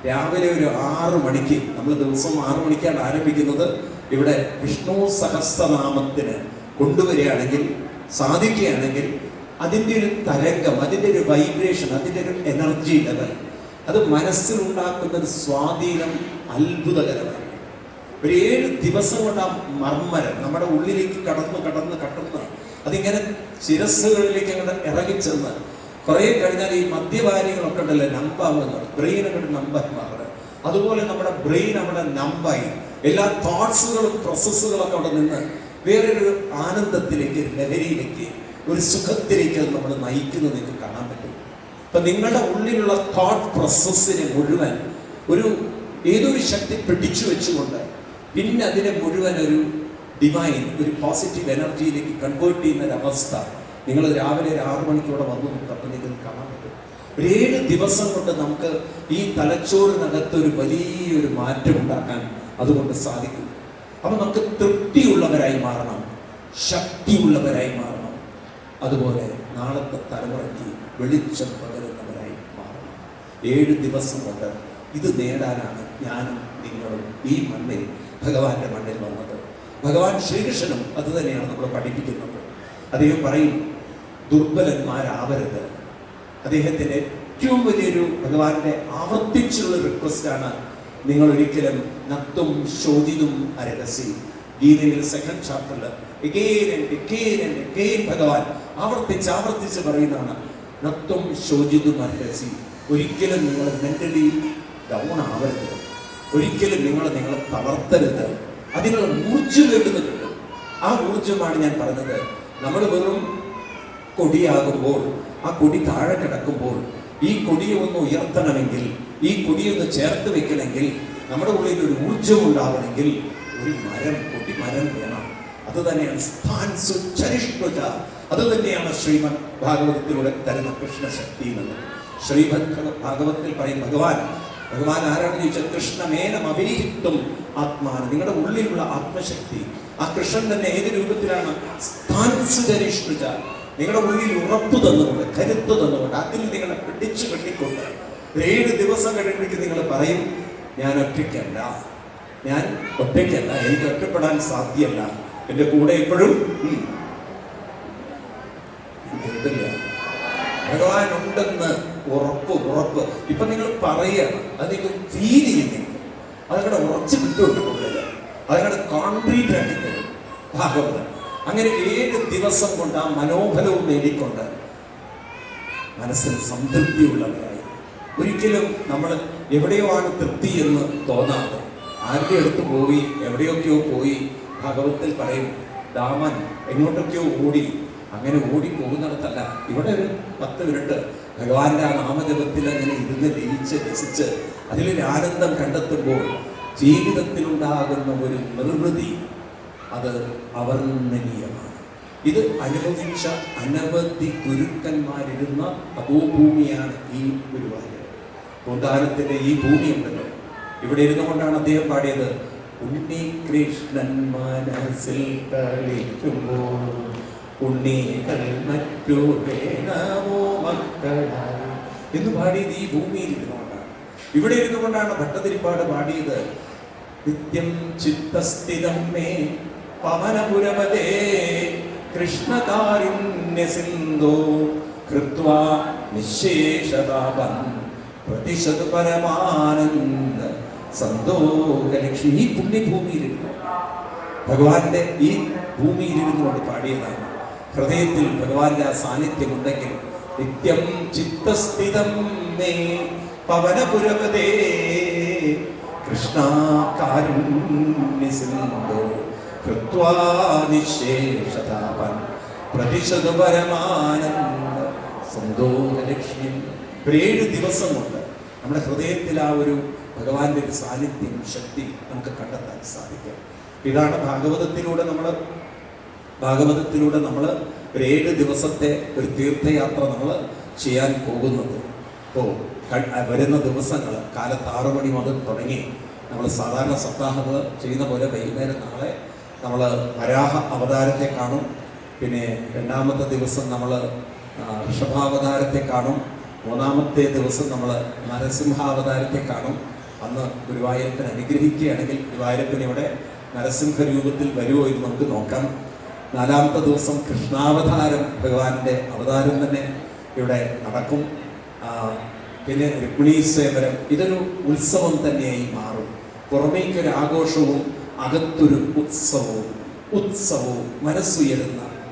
A: രാവിലെ ഒരു 6 മണിക്ക്, നമ്മൾ ദിവസം 6 മണിക്കാണ് ആരംഭിക്കുന്നത്. ഇവിടെ വിഷ്ണു സഹസ്രനാമത്തിന് കൊണ്ടുവരികയാണെങ്കിൽ, സാധിക്കുകയാണെങ്കിൽ അതിൻ്റെ ഒരു തരംഗം, അതിൻ്റെ ഒരു വൈബ്രേഷൻ, അതിൻ്റെ ഒരു എനർജി ലെവൽ, അത് മനസ്സിലുണ്ടാക്കുന്ന ഒരു സ്വാധീനം അത്ഭുതകരമാണ്. ഒരു 7 ദിവസം കൊണ്ട് ആ മർമ്മരം നമ്മുടെ ഉള്ളിലേക്ക് കടന്ന് അതിങ്ങനെ ശിരസ്സുകളിലേക്ക് അങ്ങനെ ഇറങ്ങിച്ചെന്ന് കുറേ കഴിഞ്ഞാൽ ഈ മദ്യപാനികളൊക്കെ ഉണ്ടല്ലോ നമ്പാവുന്നത്, ബ്രെയിൻ അങ്ങോട്ട് നമ്പായി മാറുന്നത്. അതുപോലെ നമ്മുടെ ബ്രെയിൻ അവിടെ നമ്പായി എല്ലാ തോട്ട്സുകളും പ്രോസസ്സുകളൊക്കെ അവിടെ നിന്ന് വേറൊരു ആനന്ദത്തിലേക്ക്, ലഹരിയിലേക്ക്, ഒരു സുഖത്തിലേക്ക് നമ്മൾ നയിക്കുന്നത് നിങ്ങൾക്ക് കാണാൻ പറ്റും. അപ്പൊ നിങ്ങളുടെ ഉള്ളിലുള്ള തോട്ട് പ്രോസസ്സിനെ മുഴുവൻ ഏതൊരു ശക്തി പിടിച്ചു വെച്ചുകൊണ്ട് പിന്നെ അതിനെ മുഴുവൻ ഒരു ഡിവൈൻ, ഒരു പോസിറ്റീവ് എനർജിയിലേക്ക് കൺവേർട്ട് ചെയ്യുന്ന ഒരവസ്ഥ നിങ്ങൾ രാവിലെ 6 മണിക്കൂടെ വന്നു നോക്കപ്പോൾ നിങ്ങൾക്ക് കാണാൻ പറ്റും. 7 ദിവസം കൊണ്ട് നമുക്ക് ഈ തലച്ചോറിനകത്ത് ഒരു വലിയൊരു മാറ്റം ഉണ്ടാക്കാൻ അതുകൊണ്ട് സാധിക്കും. അപ്പൊ നമുക്ക് തൃപ്തിയുള്ളവരായി മാറണം, ശക്തിയുള്ളവരായി മാറണം, അതുപോലെ നാളത്തെ തലമുറയ്ക്ക് വെളിച്ചം പകരുന്നവരായി മാറണം. 7 ദിവസം കൊണ്ട് ഇത് നേടാനാണ് ഞാനും നിങ്ങളും ഈ മണ്ണിൽ, ഭഗവാന്റെ മണ്ണിൽ വന്നത്. ഭഗവാൻ ശ്രീകൃഷ്ണനും അത് തന്നെയാണ് നമ്മൾ പഠിപ്പിക്കുന്നത്. അദ്ദേഹം പറയും, ദുർബലന്മാരാവരുത്. അദ്ദേഹത്തിൻ്റെ ഏറ്റവും വലിയൊരു ഭഗവാന്റെ ആവർത്തിച്ചുള്ള റിക്വസ്റ്റാണ്, നിങ്ങൾ ഒരിക്കലും നത്തും ശോചിതും അരഹസി. ഗീതയിൽ 2nd ചാപ്റ്ററിൽ ഭഗവാൻ ആവർത്തിച്ച് പറയുന്നതാണ്, നത്തും ശോചിതും അരഹസി. ഒരിക്കലും നിങ്ങൾ മെന്റലി ഡൗൺ ആവരുത്, ഒരിക്കലും നിങ്ങളെ തളർത്തരുത്. അതിനുള്ള ഊർജ്ജം കിട്ടുന്നുണ്ട്. ആ ഊർജ്ജമാണ് ഞാൻ പറഞ്ഞത്. നമ്മൾ വെറും കൊടിയാകുമ്പോൾ, ആ കൊടി താഴെ കിടക്കുമ്പോൾ, ഈ കൊടിയെ ഒന്ന് ഉയർത്തണമെങ്കിൽ, ഈ കൊടിയെ ഒന്ന് ചേർത്ത് വെക്കണമെങ്കിൽ, നമ്മുടെ ഉള്ളിൽ ഒരു ഊർജ്ജം ഉണ്ടാവണമെങ്കിൽ ഒരു കൊടിമരം വേണം. അത് തന്നെയാണ് അത് തന്നെയാണ് ശ്രീമദ് ഭാഗവതത്തിലൂടെ തരുന്ന കൃഷ്ണശക്തി എന്നുള്ളത്. ശ്രീമദ് ഭാഗവതത്തിൽ പറയും, ഭഗവാൻ ആരാണെന്ന് ചോദിച്ചാൽ കൃഷ്ണമേനം അഭിനിഹിത്വം ആത്മാന, നിങ്ങളുടെ ഉള്ളിലുള്ള ആത്മശക്തി, ആ കൃഷ്ണൻ തന്നെ ഏത് രൂപത്തിലാണ്? നിങ്ങളുടെ ഉള്ളിൽ ഉറപ്പ് തന്നുകൊണ്ട്, കരുത്ത് തന്നുകൊണ്ട്, അതിൽ നിങ്ങളെ പിടിച്ചു കെട്ടിക്കൊണ്ട് 7 ദിവസം കഴിയുമ്പോഴേക്ക് നിങ്ങൾ പറയും, ഞാൻ ഒറ്റയ്ക്കല്ല, എനിക്ക് ഒറ്റപ്പെടാൻ സാധ്യമല്ല, എൻ്റെ കൂടെ എപ്പോഴും ഭഗവാൻ ഉണ്ടെന്ന് ഉറപ്പ്. ഇപ്പൊ നിങ്ങൾ പറയുകയാണ്, അത് നിങ്ങൾ ഫീൽ ചെയ്യുന്നില്ല, അതങ്ങടെ ഉറച്ചു കിട്ടുകൊണ്ടില്ല, അതങ്ങടെ കോൺക്രീറ്റ് ആക്കി തരും ഭാഗവതം. അങ്ങനെ 7 ദിവസം കൊണ്ട് ആ മനോബലവും നേടിക്കൊണ്ട് മനസ്സിൽ സംതൃപ്തിയുള്ളവരായി, ഒരിക്കലും നമ്മൾ എവിടെയോ ആണ് തൃപ്തി എന്ന് തോന്നാതെ, ആരുടെ അടുത്ത് പോയി എവിടെയൊക്കെയോ പോയി, ഭാഗവതത്തിൽ പറയും രാമൻ എങ്ങോട്ടൊക്കെയോ ഓടി, അങ്ങനെ ഓടി പോകുന്നിടത്തല്ല, ഇവിടെ ഒരു 10 മിനിറ്റ് ഭഗവാന്റെ ആ നാമജപത്തിൽ അങ്ങനെ ഇരുന്ന് രസിച്ച് അതിലൊരു ആനന്ദം കണ്ടെത്തുമ്പോൾ ജീവിതത്തിലുണ്ടാകുന്ന ഒരു നിർവൃതി അത് അവർണ്ണനീയമാണ്. ഇത് അനുഭവിച്ച അനവധി ഗുരുക്കന്മാരിരുന്ന അധോഭൂമിയാണ് ഈ ഗുരുവായൂർ. പൂന്താനത്തിന്റെ ഈ ഭൂമി ഉണ്ടല്ലോ, ഇവിടെ ഇരുന്നുകൊണ്ടാണ് അദ്ദേഹം പാടിയത്, ഉണ്ണികൃഷ്ണൻ മനസ്സിൽ കളിക്കുമ്പോൾ ഉണ്ണികൾ മറ്റു വേണമോ മക്കളായി എന്ന് പാടിയത് ഈ ഭൂമിയിൽ ഇരുന്നുകൊണ്ടാണ്. ഇവിടെ ഇരുന്നുകൊണ്ടാണ് ഭട്ടതിരിപ്പാട് പാടിയത്, നിത്യം ചിത്തസ്ഥിതം മേ പവനപുരമതേ കൃഷ്ണകാരുണ്യ സിന്ധോ കൃത്വാ നിശേഷതാപം പ്രതിശത് പരമാനന്ദ സന്തോഷലക്ഷ്മി. ഈ പുണ്യഭൂമിയിലിരുന്നു, ഭഗവാന്റെ ഈ ഭൂമിയിലിരുന്നു കൊണ്ട് പാടിയതാണ്. ഹൃദയത്തിൽ ഭഗവാന്റെ ആ സാന്നിധ്യം ഉണ്ടെങ്കിൽ നിത്യം ചിത്തസ്ഥിതം മേ പവനപുരമതേ കൃഷ്ണകാരുണ്യ സിന്ധോ കൃത്വാ നിശേഷതാപം പ്രതിശത് പരമാനന്ദ സന്തോഷലക്ഷ്മി. 7 ദിവസം കൊണ്ട് നമ്മുടെ ഹൃദയത്തിൽ ആ ഒരു ഭഗവാന്റെ ഒരു സാന്നിധ്യം, ശക്തി നമുക്ക് കണ്ടെത്താൻ സാധിക്കും. ഇതാണ് ഭാഗവതത്തിലൂടെ നമ്മൾ ഒരു 7 ദിവസത്തെ ഒരു തീർത്ഥയാത്ര നമ്മൾ ചെയ്യാൻ പോകുന്നത്. ഇപ്പോൾ വരുന്ന ദിവസങ്ങൾ കാലത്ത് 6 മണി മുതൽ തുടങ്ങി നമ്മൾ സാധാരണ സപ്താഹം ചെയ്യുന്ന പോലെ വൈകുന്നേരം നാളെ നമ്മൾ വരാഹ അവതാരത്തെ കാണും. പിന്നെ 2ാമത്തെ ദിവസം നമ്മൾ ഋഷഭാവതാരത്തെ കാണും. 3ാമത്തെ ദിവസം നമ്മൾ നരസിംഹാവതാരത്തെ കാണും. അന്ന് ഗുരുവായൂരപ്പൻ അനുഗ്രഹിക്കുകയാണെങ്കിൽ ഗുരുവായൂരപ്പൻ ഇവിടെ നരസിംഹ രൂപത്തിൽ വരുമോ എന്ന് നമുക്ക് നോക്കാം. 4-ാമത്തെ ദിവസം കൃഷ്ണാവതാരം, ഭഗവാന്റെ അവതാരം തന്നെ ഇവിടെ നടക്കും. പിന്നെ രുക്മിണീശ്വരം, ഇതൊരു ഉത്സവം തന്നെയായി മാറും. പുറമേക്കൊരു ആഘോഷവും അകത്തൊരു ഉത്സവവും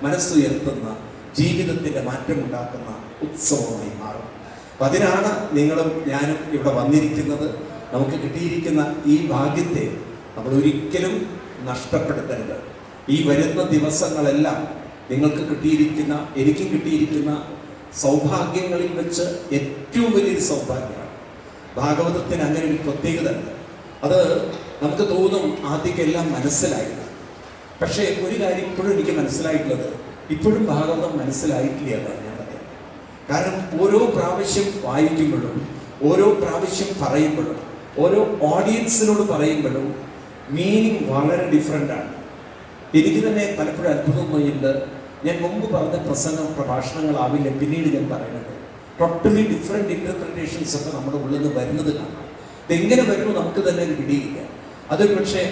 A: മനസ്സുയർത്തുന്ന ജീവിതത്തിൻ്റെ മാറ്റമുണ്ടാക്കുന്ന ഉത്സവമായി മാറും. അപ്പം അതിനാണ് നിങ്ങളും ഞാനും ഇവിടെ വന്നിരിക്കുന്നത്. നമുക്ക് കിട്ടിയിരിക്കുന്ന ഈ ഭാഗ്യത്തെ നമ്മൾ ഒരിക്കലും നഷ്ടപ്പെടുത്തരുത്. ഈ വരുന്ന ദിവസങ്ങളെല്ലാം നിങ്ങൾക്ക് കിട്ടിയിരിക്കുന്ന, എനിക്കും കിട്ടിയിരിക്കുന്ന സൗഭാഗ്യങ്ങളിൽ വെച്ച് ഏറ്റവും വലിയൊരു സൗഭാഗ്യമാണ്. ഭാഗവതത്തിന് അങ്ങനെ ഒരു പ്രത്യേകത ഉണ്ട്. അത് നമുക്ക് തോന്നും ആദ്യക്കെല്ലാം മനസ്സിലായില്ല. പക്ഷേ ഒരു കാര്യം ഇപ്പോഴും എനിക്ക് മനസ്സിലായിട്ടുള്ളത്, ഇപ്പോഴും ഭാഗവതം മനസ്സിലായിട്ടില്ല എന്നാണ് ഞാൻ പറയുന്നത്. കാരണം ഓരോ പ്രാവശ്യം വായിക്കുമ്പോഴും, ഓരോ പ്രാവശ്യം പറയുമ്പോഴും, ഓരോ ഓഡിയൻസിനോട് പറയുമ്പോഴും മീനിങ് വളരെ ഡിഫറെൻ്റാണ്. എനിക്ക് തന്നെ പലപ്പോഴും അത്ഭുതം തോന്നിയിട്ടുണ്ട്. ഞാൻ മുമ്പ് പറഞ്ഞ പ്രഭാഷണങ്ങളാവില്ല പിന്നീട് ഞാൻ പറയുന്നത്. ടോട്ടലി ഡിഫറെൻ്റ് ഇൻ്റർപ്രിറ്റേഷൻസ് ഒക്കെ നമ്മുടെ ഉള്ളിൽ നിന്ന് വരുന്നത് കാണാം. ഇതെങ്ങനെ വരുമോ നമുക്ക് തന്നെ ഒരു പിടിയില്ല. അതൊരു പക്ഷേ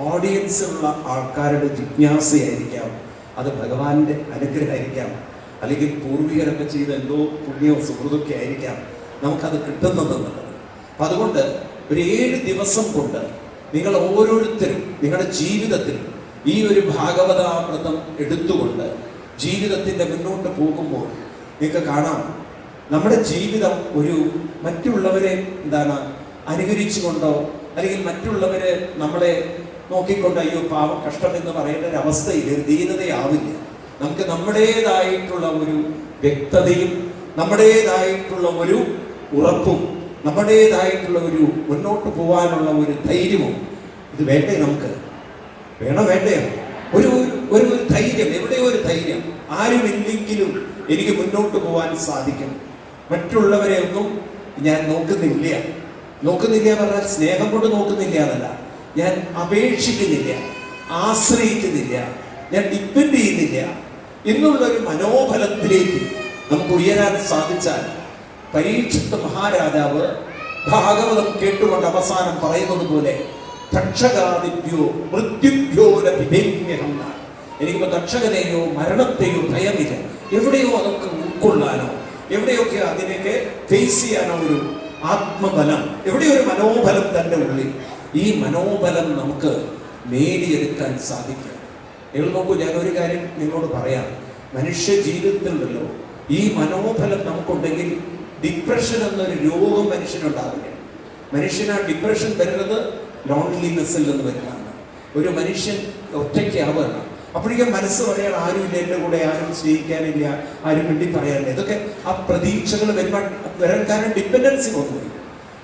A: ഓഡിയൻസിലുള്ള ആൾക്കാരുടെ ജിജ്ഞാസയായിരിക്കാം, അത് ഭഗവാന്റെ അനുഗ്രഹമായിരിക്കാം, അല്ലെങ്കിൽ പൂർവികരൊക്കെ ചെയ്ത എന്തോ പുണ്യവും സുഹൃത്തൊക്കെ ആയിരിക്കാം നമുക്കത് കിട്ടുന്നതെന്നുള്ളത്. അപ്പം അതുകൊണ്ട് ഒരു 7 ദിവസം കൊണ്ട് നിങ്ങൾ ഓരോരുത്തരും നിങ്ങളുടെ ജീവിതത്തിൽ ഈ ഒരു ഭാഗവതാമൃതം എടുത്തുകൊണ്ട് ജീവിതത്തിൻ്റെ മുന്നോട്ട് പോകുമ്പോൾ നിങ്ങൾക്ക് കാണാം, നമ്മുടെ ജീവിതം ഒരു മറ്റുള്ളവരെ അനുകരിച്ചുകൊണ്ടോ അല്ലെങ്കിൽ മറ്റുള്ളവരെ നമ്മളെ നോക്കിക്കൊണ്ട് അയ്യോ പാവം കഷ്ടം എന്ന് പറയുന്ന ഒരു അവസ്ഥയിൽ ഒരു ദീനതയാവില്ല. നമുക്ക് നമ്മുടേതായിട്ടുള്ള ഒരു വ്യക്തതയും നമ്മുടേതായിട്ടുള്ള ഒരു ഉറപ്പും നമ്മുടേതായിട്ടുള്ള ഒരു മുന്നോട്ട് പോകാനുള്ള ഒരു ധൈര്യവും ഇത് വേണ്ടേ? നമുക്ക് വേണ്ടയോ ഒരു ധൈര്യം, എവിടെയോ ഒരു ധൈര്യം. ആരുമില്ലെങ്കിലും എനിക്ക് മുന്നോട്ട് പോകാൻ സാധിക്കും. മറ്റുള്ളവരെ ഒന്നും ഞാൻ നോക്കുന്നില്ല പറഞ്ഞാൽ സ്നേഹം കൊണ്ട് നോക്കുന്നില്ല എന്നല്ല, ഞാൻ അപേക്ഷിക്കുന്നില്ല, ആശ്രയിക്കുന്നില്ല, ഞാൻ ഡിപ്പെൻഡ് ചെയ്യുന്നില്ല എന്നുള്ളൊരു മനോബലത്തിലേക്ക് നമുക്ക് ഉയരാൻ സാധിച്ചാൽ, പരീക്ഷിത് മഹാരാജാവ് ഭാഗവതം കേട്ടുകൊണ്ട് അവസാനം പറയുന്നത് പോലെ തക്ഷകാദിഭ്യോ മൃത്യുഭ്യോ ലഭിഭേമ്യഹം, എനിക്കിപ്പോൾ തക്ഷകനെയോ മരണത്തെയോ ഭയമില്ല. എവിടെയോ അതൊക്കെ ഉൾക്കൊള്ളാനോ എവിടെയൊക്കെ അതിനൊക്കെ ഫേസ് ചെയ്യാനോ ഒരു ആത്മബലം, എവിടെയോ ഒരു മനോബലം തൻ്റെ ഉള്ളിൽ. ഈ മനോബലം നമുക്ക് നേടിയെടുക്കാൻ സാധിക്കും. നിങ്ങൾ നോക്കൂ, ഞാനൊരു കാര്യം നിങ്ങളോട് പറയാം. മനുഷ്യ ജീവിതത്തിലുണ്ടല്ലോ ഈ മനോബലം നമുക്കുണ്ടെങ്കിൽ ഡിപ്രഷൻ എന്നൊരു രോഗം മനുഷ്യനുണ്ടാവില്ല. മനുഷ്യന് ആ ഡിപ്രഷൻ വരുന്നത് ലോൺലിനെസ്സിൽ നിന്ന് വരുന്നതാണ്. ഒരു മനുഷ്യൻ ഒറ്റയ്ക്കാവുകയാണ്. അപ്പോഴേക്കും മനസ്സ് പറയാൻ ആരുമില്ല, എൻ്റെ കൂടെ ആരും സ്നേഹിക്കാനില്ല, ആരും വേണ്ടി പറയാനില്ല. ഇതൊക്കെ ആ പ്രതീക്ഷകൾ വരാൻ കാരണം ഡിപ്പെൻഡൻസി വന്നു.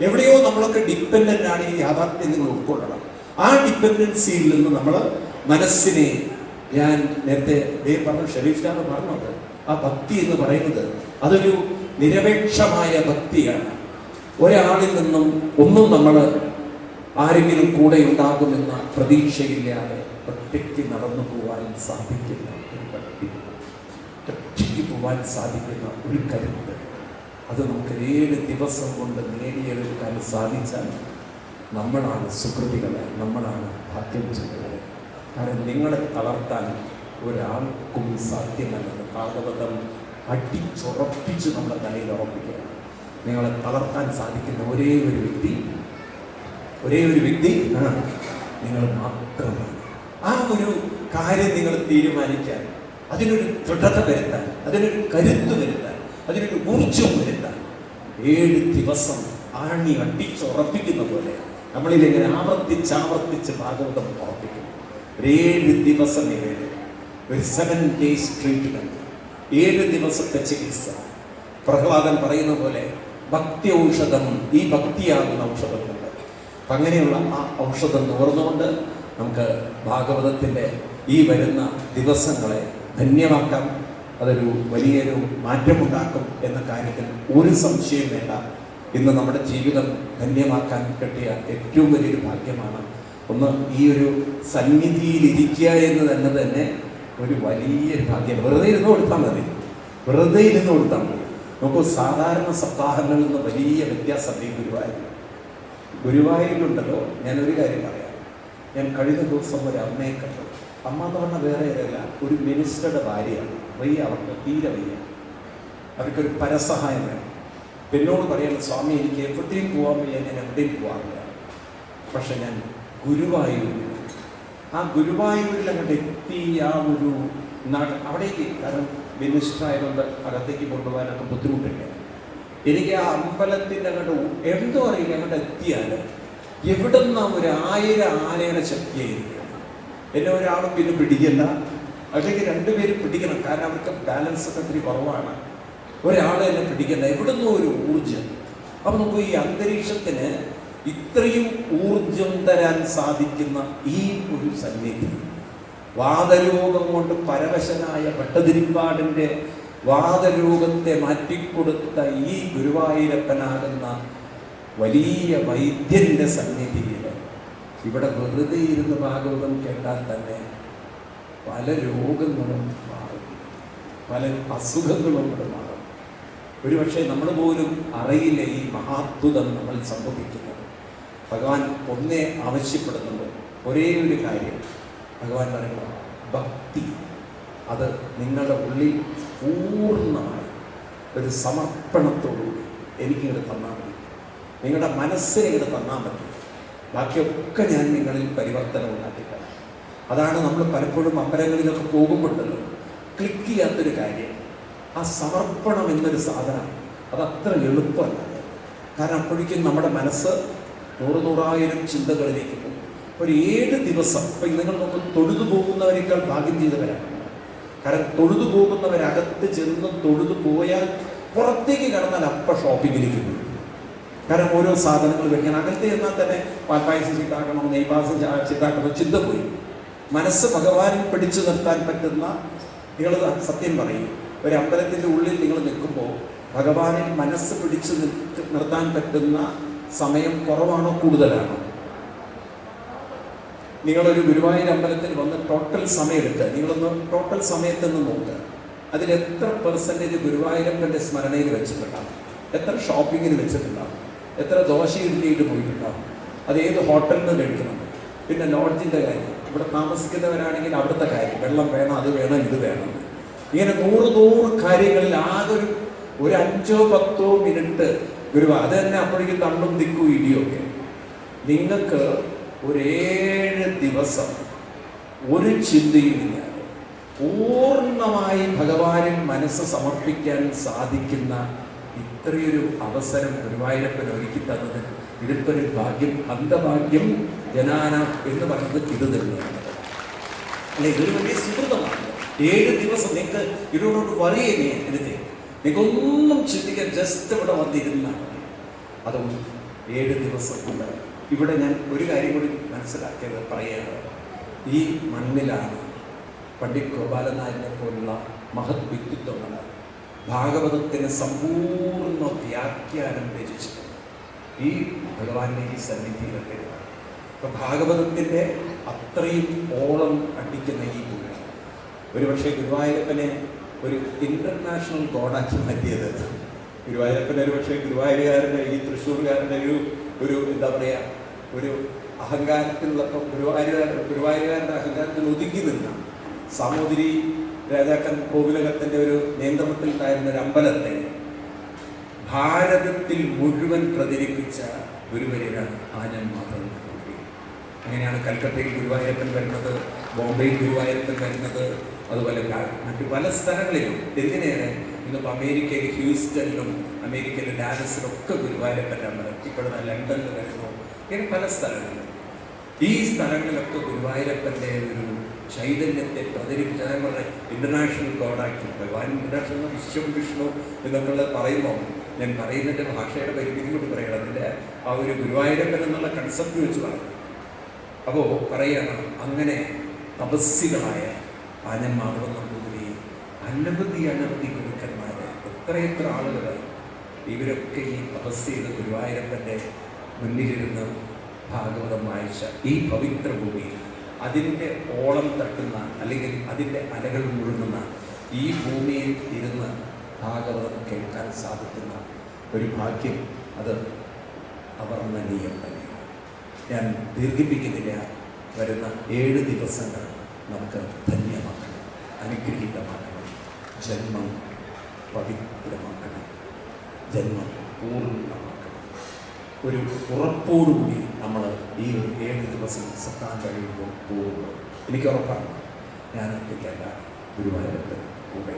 A: എവിടെയോ നമ്മളൊക്കെ ഡിപ്പെൻഡൻ്റ് ആണ്. ഈ യാഥാർത്ഥ്യം നിങ്ങൾ ഉൾക്കൊള്ളണം. ആ ഡിപ്പെൻഡൻസിയിൽ നിന്ന് നമ്മൾ മനസ്സിനെ, ഞാൻ നേരത്തെ പറഞ്ഞു, ഷരീഫാണ് പറഞ്ഞത്, ആ ഭക്തി എന്ന് പറയുന്നത് അതൊരു നിരപേക്ഷമായ ഭക്തിയാണ്. ഒരാളിൽ നിന്നും ഒന്നും നമ്മൾ ആരെങ്കിലും കൂടെ ഉണ്ടാകുമെന്ന പ്രതീക്ഷയില്ലാതെ ഒറ്റയ്ക്ക് നടന്നു പോകാൻ സാധിക്കുന്ന ഒരു ഭക്തി, ഒറ്റയ്ക്ക് പോകാൻ സാധിക്കുന്ന ഒരു കരുത്ത്, അത് നമുക്ക് 7 ദിവസം കൊണ്ട് നേടിയെടുക്കാൻ സാധിച്ചാൽ നമ്മളാണ് സുകൃതികളെ, നമ്മളാണ് ഭാഗ്യം ചെയ്തവരെ. കാരണം നിങ്ങളെ തളർത്താൻ ഒരാൾക്കും സാധ്യമല്ലെന്ന് ഭാഗവതം അടിച്ചുറപ്പിച്ച് നമ്മുടെ തലയിൽ ഉറപ്പിക്കുകയാണ്. നിങ്ങളെ തളർത്താൻ സാധിക്കുന്ന ഒരേ ഒരു വ്യക്തി നിങ്ങൾ മാത്രമാണ്. ആ ഒരു കാര്യം നിങ്ങൾ തീരുമാനിക്കാൻ, അതിനൊരു ദൃഢത വരുത്താൻ, അതിനൊരു കരുത്ത് വരുത്താൻ, അതിനൊരു ഊർജം വരുത്താൻ 7 ദിവസം ആണി അടിച്ചുറപ്പിക്കുന്ന പോലെ നമ്മളിലിങ്ങനെ ആവർത്തിച്ച് ഭാഗവതം ഉറപ്പിക്കും. 7 ദിവസം ഒരു 7 days ട്രീറ്റ്മെന്റ്, 7 ദിവസത്തെ ചികിത്സ. പ്രഹ്ലാദൻ പറയുന്ന പോലെ ഭക്തി ഔഷധം, ഈ ഭക്തിയാകുന്ന ഔഷധമുണ്ട്. അപ്പം അങ്ങനെയുള്ള ആ ഔഷധം നുകർന്നുകൊണ്ട് നമുക്ക് ഭാഗവതത്തിൻ്റെ ഈ വരുന്ന ദിവസങ്ങളെ ധന്യമാക്കാം. അതൊരു വലിയൊരു മാറ്റമുണ്ടാക്കും എന്ന കാര്യത്തിൽ ഒരു സംശയം വേണ്ട. ഇന്ന് നമ്മുടെ ജീവിതം ധന്യമാക്കാൻ കിട്ടിയ ഏറ്റവും വലിയൊരു ഭാഗ്യമാണ്. ഒന്ന്, ഈ ഒരു സന്നിധിയിലിരിക്കുക എന്ന് തന്നെ ഒരു വലിയൊരു ഭാഗ്യം. വെറുതെ ഇരുന്ന് കൊടുത്താൽ മതി. നമുക്ക് സാധാരണ സപ്താഹങ്ങളിൽ നിന്ന് വലിയ വ്യത്യാസം ഈ ഗുരുവായൂർ ഗുരുവായൂരിലുണ്ടല്ലോ, ഞാനൊരു കാര്യം പറയാം. ഞാൻ കഴിഞ്ഞ ദിവസം ഒരു അമ്മയെ കണ്ടു. അമ്മ എന്ന് പറഞ്ഞാൽ വേറെ ആരല്ല, ഒരു മിനിസ്റ്ററുടെ ഭാര്യയാണ്. വയ്യ, അവർക്ക് തീരെ വയ്യ. അവർക്കൊരു പരസഹായം വേണം. എന്നോട് പറയാണ്, സ്വാമി എനിക്ക് എവിടെയും പോകാൻ വയ്യ, ഞാൻ എവിടെയും പോകാറില്ല. പക്ഷെ ഞാൻ ഗുരുവായൂരിൽ, ആ ഗുരുവായൂരിൽ അങ്ങോട്ട് എത്തി, ആ ഒരു അവിടേക്ക്, കാരണം മിനിസ്റ്റർ ആയതുകൊണ്ട് അകത്തേക്ക് കൊണ്ടുപോകാനൊക്കെ ബുദ്ധിമുട്ടില്ല. എനിക്ക് ആ അമ്പലത്തിൻ്റെ അങ്ങോട്ട് എന്തോ അറിയില്ല, അങ്ങോട്ട് എത്തിയാൽ എവിടെ നിന്നാ ഒരു 1000 ആനയുടെ ശക്തിയായിരിക്കും. എന്നെ ഒരാളും പിന്നെ പിടിക്കില്ല, അല്ലെങ്കിൽ 2 പേര് പിടിക്കണം, കാരണം അവർക്ക് ബാലൻസ് ഒക്കെ ഒത്തിരി കുറവാണ്. ഒരാളെ എന്നെ പിടിക്കണ്ട, എവിടെ നിന്നോ ഒരു ഊർജം. അപ്പം നമുക്ക് ഈ അന്തരീക്ഷത്തിന് ഇത്രയും ഊർജം തരാൻ സാധിക്കുന്ന ഈ ഒരു സന്നിധി, വാദരോഗം കൊണ്ട് പരവശനായ ഭട്ടതിരിപ്പാടിൻ്റെ വാദരോഗത്തെ മാറ്റിക്കൊടുത്ത ഈ ഗുരുവായൂരപ്പനാകുന്ന വലിയ വൈദ്യൻ്റെ സന്നിധിയിൽ ഇവിടെ വെറുതെ ഇരുന്ന് ഭാഗവതം കേട്ടാൽ തന്നെ പല രോഗങ്ങളും മാറും, പല അസുഖങ്ങളും ഇവിടെ മാറും. ഒരുപക്ഷെ നമ്മൾ പോലും അറിയില്ല ഈ മഹാത്ഭുതം നമ്മൾ സംഭവിക്കുന്നത്. ഭഗവാൻ ഒന്നേ ആവശ്യപ്പെടുന്നുണ്ട്, ഒരേ ഒരു കാര്യം. ഭഗവാൻ പറയുമ്പോൾ ഭക്തി, അത് നിങ്ങളുടെ ഉള്ളിൽ പൂർണ്ണമായി ഒരു സമർപ്പണത്തോടുകൂടി എനിക്കിങ്ങോട്ട് തന്നാൽ മതി, നിങ്ങളുടെ മനസ്സിനെ ഇങ്ങോട്ട് തന്നാൽ മതി, ബാക്കിയൊക്കെ ഞാൻ നിങ്ങളിൽ പരിവർത്തനം ഉണ്ടാക്കിത്തരാം. അതാണ് നമ്മൾ പലപ്പോഴും അമ്പലങ്ങളിലൊക്കെ പോകുമ്പോഴല്ലോ ക്ലിക്ക് ചെയ്യാത്തൊരു കാര്യം. ആ സമർപ്പണം എന്നൊരു സാധനം അതത്ര എളുപ്പമല്ല. കാരണം അപ്പോഴേക്കും നമ്മുടെ മനസ്സ് 100,000 ചിന്തകളിലേക്ക് പോകും. ഒരു 7 ദിവസം, ഇപ്പം നിങ്ങൾ നോക്കും, തൊഴുതു പോകുന്നവരെക്കാൾ ഭാഗ്യം ചെയ്തവരാണ്. കാരണം തൊഴുതു പോകുന്നവരകത്ത് ചെന്ന് തൊഴുതു പോയാൽ പുറത്തേക്ക് കടന്നാൽ അപ്പം ഷോപ്പിങ്ങിലേക്ക് പോകും. കാരണം ഓരോ സാധനങ്ങൾ വെക്കണം. അകത്ത് ചെന്നാൽ തന്നെ പാൽപ്പായസം ചിട്ടാക്കണം, നെയ്പാസം ചിട്ടാക്കണം, ചിന്ത പോയി. മനസ്സ് ഭഗവാനിൽ പിടിച്ചു നിർത്താൻ പറ്റുന്ന, നിങ്ങൾ സത്യം പറയും, ഒരു അമ്പലത്തിൻ്റെ ഉള്ളിൽ നിങ്ങൾ നിൽക്കുമ്പോൾ ഭഗവാനിൽ മനസ്സ് പിടിച്ചു നിർത്താൻ പറ്റുന്ന സമയം കുറവാണോ കൂടുതലാണോ? നിങ്ങളൊരു ഗുരുവായൂർ അമ്പലത്തിൽ വന്ന് ടോട്ടൽ സമയം എടുക്കുക, നിങ്ങളൊന്ന് ടോട്ടൽ സമയത്തൊന്ന് നോക്കുക. അതിലെത്ര പെർസെൻറ്റേജ് ഗുരുവായൂരപ്പൻ്റെ സ്മരണയിൽ വെച്ചിട്ടുണ്ടാകും? എത്ര ഷോപ്പിങ്ങിന് വെച്ചിട്ടുണ്ടാകും? എത്ര ദോശ ഇഡ്ഡലിയിട്ട് പോയിട്ടുണ്ടാകും? അത് ഏത് ഹോട്ടലിൽ നിന്ന് കഴിക്കണം? പിന്നെ ലോഡ്ജിൻ്റെ കാര്യം, ഇവിടെ താമസിക്കുന്നവരാണെങ്കിൽ അവിടുത്തെ കാര്യം, വെള്ളം വേണം, അത് വേണം, ഇത് വേണം, ഇങ്ങനെ 100 കാര്യങ്ങളിൽ ആകെ ഒരു 5-10 മിനിറ്റ് ഗുരുവായൂർ. അത് തന്നെ അപ്പോഴേക്കും തണ്ടും ദിക്കും ഇടിയൊക്കെ. നിങ്ങൾക്ക് ഒരു 7 ദിവസം ഒരു ചിന്തയില്ല പൂർണ്ണമായി ഭഗവാനിൽ മനസ്സ് സമർപ്പിക്കാൻ സാധിക്കുന്ന ഇത്രയൊരു അവസരം ഗുരുവായൂരപ്പൻ ഒരുക്കി തന്നത് ഇതിൽക്കൊരു ഭാഗ്യം, അന്ധഭാഗ്യം ജനാന എന്ന് പറയുന്നത് ഇത് തന്നെയാണ്. അല്ലെ, ഇതൊരു വലിയ സുഹൃതമാണ്. 7 ദിവസം നിങ്ങൾക്ക് ഇതിനോട് പറയുകയെ എനിക്ക് നിങ്ങൾക്കൊന്നും ചിന്തിക്കാൻ, ജസ്റ്റ് ഇവിടെ വന്നിരുന്നാൽ മതി. അതും 7 ദിവസം കൊണ്ട് ഇവിടെ ഞാൻ ഒരു കാര്യം കൂടി മനസ്സിലാക്കിയത് പറയുകയാണ്. ഈ മണ്ണിലാണ് പണ്ഡിറ്റ് ഗോപാലൻ നായരിനെ പോലുള്ള മഹത് വ്യക്തിത്വങ്ങൾ ഭാഗവതത്തിന് സമ്പൂർണ്ണ വ്യാഖ്യാനം രചിച്ചത് ഈ ഭഗവാന്റെ ഈ സന്നിധിയിലൊക്കെ. ഇപ്പം ഭാഗവതത്തിൻ്റെ അത്രയും ഓളം അടിക്കുന്ന ഈ ഭൂമി ഒരുപക്ഷെ ഗുരുവായൂരപ്പനെ ഒരു ഇൻ്റർനാഷണൽ ഗോഡാക്കി മാറ്റിയത്. ഗുരുവായൂരപ്പനെ ഒരുപക്ഷെ ഗുരുവായൂരുകാരൻ്റെ, ഈ തൃശ്ശൂർകാരൻ്റെ ഒരു എന്താ പറയുക, ഒരു അഹങ്കാരത്തിലുള്ളപ്പോൾ ഗുരുവായൂരുകാരുടെ അഹങ്കാരത്തിൽ ഒതുങ്ങി നിന്ന സാമൂതിരി രാജാക്കൻ കോവിലകത്തിൻ്റെ ഒരു നിയന്ത്രണത്തിലുണ്ടായിരുന്ന ഒരു അമ്പലത്തെ ഭാരതത്തിൽ മുഴുവൻ പ്രചരിപ്പിച്ച ഗുരുവര്യരാണ് ആനൻ മാധവൻ. അങ്ങനെയാണ് കൽക്കട്ടയിൽ ഗുരുവായൂരപ്പൻ വരുന്നത്, ബോംബെയിൽ ഗുരുവായൂരപ്പൻ വരുന്നത്, അതുപോലെ മറ്റു പല സ്ഥലങ്ങളിലും. എന്തിനേറെ ഇന്നിപ്പോൾ അമേരിക്കയിൽ ഹ്യൂസ്റ്റണിലും അമേരിക്കയിലെ ഡാലസിലും ഒക്കെ ഗുരുവായൂരപ്പൻ്റെ അമ്പലം, ഇപ്പോഴത്തെ ലണ്ടനിൽ വരുന്നു, ഇങ്ങനെ പല സ്ഥലങ്ങളിലും. ഈ സ്ഥലങ്ങളിലൊക്കെ ഗുരുവായൂരപ്പൻ്റെ ഒരു ചൈതന്യത്തെ പ്രചരിപ്പിച്ച നമ്മുടെ ഇൻ്റർനാഷണൽ ഗോഡാക്കി ഭഗവാൻ. ഇൻ്റർനാഷണൽ വിഷ്ണു എന്നൊക്കെ പറയുമ്പോൾ ഞാൻ പറയുന്നതിൻ്റെ ഭാഷയുടെ പരിമിതി കൊണ്ട് പറയണം, അതിൻ്റെ ആ ഒരു ഗുരുവായൂരപ്പൻ എന്നുള്ള കൺസെപ്റ്റ് വെച്ച് പറഞ്ഞു. അപ്പോൾ പറയുകയാണ്, അങ്ങനെ തപസ്സികളായ ആനൻ മാധവൻ നമ്പൂതിരി, അനവധി ഗുരുക്കന്മാർ, എത്രയെത്ര ആളുകൾ, ഇവരൊക്കെ ഈ തപസ് ചെയ്ത് ഗുരുവായൂരപ്പൻ്റെ മുന്നിലിരുന്ന് ഭാഗവതം വായിച്ച ഈ പവിത്ര ഭൂമിയിൽ, അതിൻ്റെ ഓളം തട്ടുന്ന അല്ലെങ്കിൽ അതിൻ്റെ അലകൾ മുഴുങ്ങുന്ന ഈ ഭൂമിയിൽ ഇരുന്ന് ഭാഗവതം കേൾക്കാൻ സാധിക്കുന്ന ഒരു ഭാഗ്യം, അത് അവർണ്ണനീയം തന്നെയാണ്. ഞാൻ ദീർഘിപ്പിക്കുന്നില്ല. വരുന്ന 7 ദിവസങ്ങൾ നമുക്ക് ധന്യമാക്കണം, അനുഗ്രഹീതമാക്കണം, ജന്മം പവിത്രമാക്കണം, ജന്മം പൂർണ്ണമാക്കണം. ഒരു ഉറപ്പോടുകൂടി നമ്മൾ ഈ ഒരു 7 ദിവസം സത്താൻ കഴിയുമ്പോൾ പോകുമ്പോൾ എനിക്ക് ഉറപ്പാണ്, ഞാൻ ഒറ്റയ്ക്കല്ല, ഗുരുവായൂരപ്പൻ കൂടെ